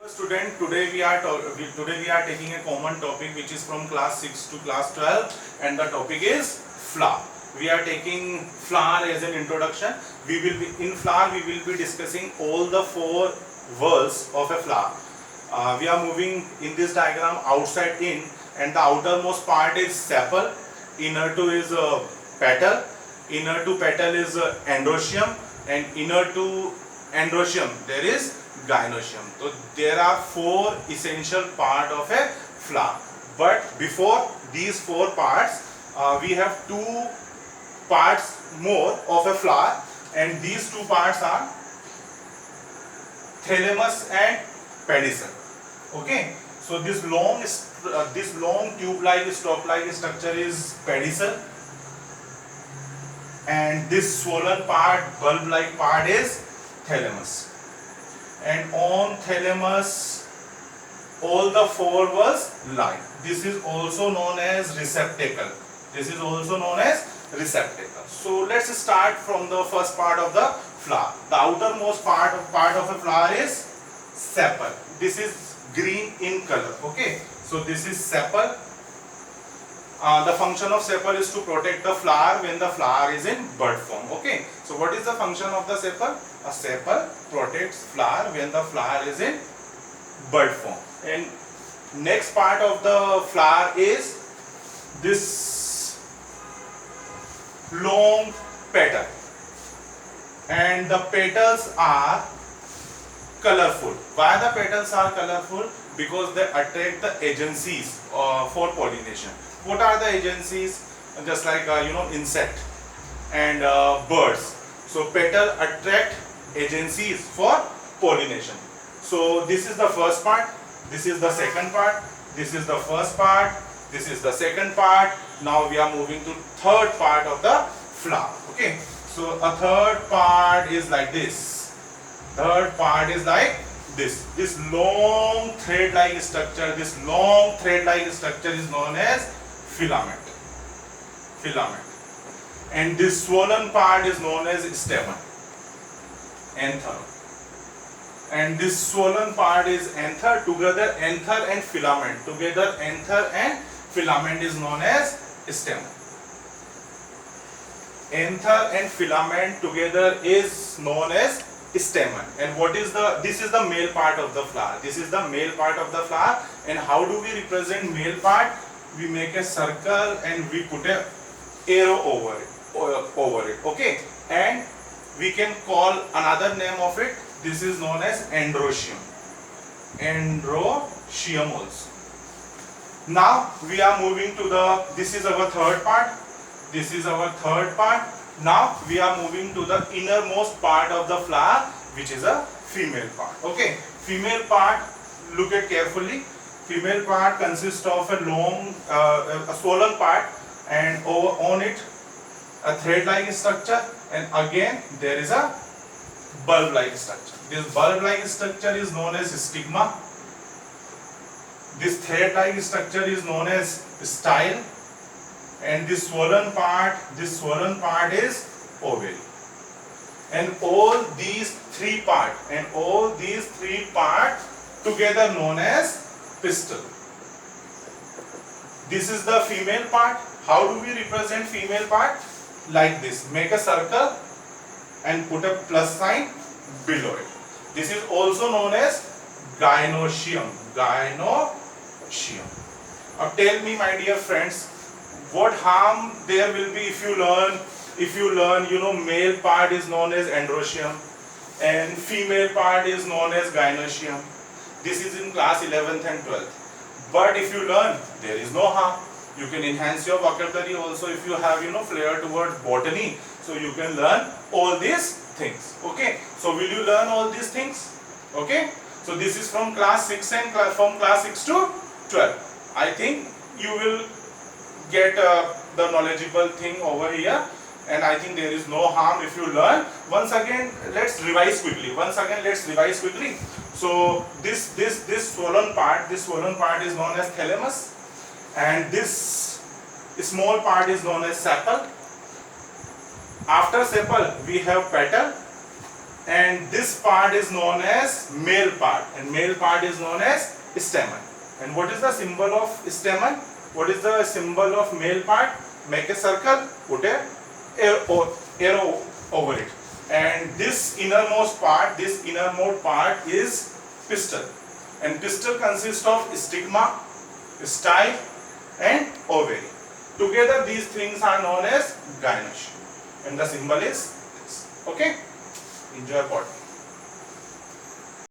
Student, today we are taking a common topic which is from class 6 to class 12, and the topic is flower. We are taking flower as an introduction. We will be discussing all the four whorls of a flower. We are moving in this diagram outside in, and the outermost part is sepal, inner to is petal, inner to petal is androecium, and inner to androecium there is gynoecium. So there are four essential part of a flower. But before these four parts, we have two parts more of a flower, and these two parts are thalamus and pedicel. Okay, so this long tube-like stalk-like structure is pedicel, and this swollen part, bulb-like part is thalamus. And on thalamus all the four whorls lie. This is also known as receptacle. So let's start from the first part of the flower. The outermost part of a flower is sepal. This is green in color. Okay, so this is sepal. The function of sepal is to protect the flower when the flower is in bud form. Okay, so what is the function of the sepal? A sepal protects flower when the flower is in bud form. And next part of the flower is this long petal, and the petals are colorful. Why the petals are colorful? Because they attract the agencies for pollination. What are the agencies? Just like insect and birds. So petal attract agencies for pollination. So this is the first part, this is the second part, this is the first part, this is the second part. Now we are moving to third part of the flower. Okay, so a third part is like this. Third part is like this long thread-like structure. This long thread-like structure is known as filament. And this swollen part is known as stamen, anther. And this swollen part is anther. Together anther and filament is known as stamen. Anther and filament together is known as stamen. And this is the male part of the flower. And how do we represent male part? We make a circle and we put a arrow over it. Okay, and we can call another name of it. This is known as androecium also. Now we are moving to this is our third part. Now we are moving to the innermost part of the flower, which is a female part. Okay, female part, look at carefully. Female part consists of a long, a swollen part, and on it a thread-like structure, and again there is a bulb-like structure. This bulb-like structure is known as stigma. This thread-like structure is known as style, and this swollen part is ovary. And all these three parts together known as pistil. This is the female part. How do we represent female part? Like this. Make a circle and put a plus sign below it. This is also known as gynoecium. Now tell me, my dear friends, what harm there will be if you learn male part is known as androecium and female part is known as gynoecium. This is in class 11th and 12th. But if you learn, there is no harm. You can enhance your vocabulary also if you have flair towards botany. So you can learn all these things. Okay. So will you learn all these things? Okay. So this is from class 6 and from class 6 to 12. I think you will get the knowledgeable thing over here. And I think there is no harm if you learn. Once again, let's revise quickly. So this swollen part is known as thalamus, and this small part is known as sepal. After sepal, we have petal, and this part is known as male part, and male part is known as stamen. And what is the symbol of stamen? What is the symbol of male part? Make a circle, put a arrow over it. And this innermost part is pistil, and pistil consists of stigma, style and ovary. Together these things are known as gynoecium, and the symbol is this. Okay, enjoy botany.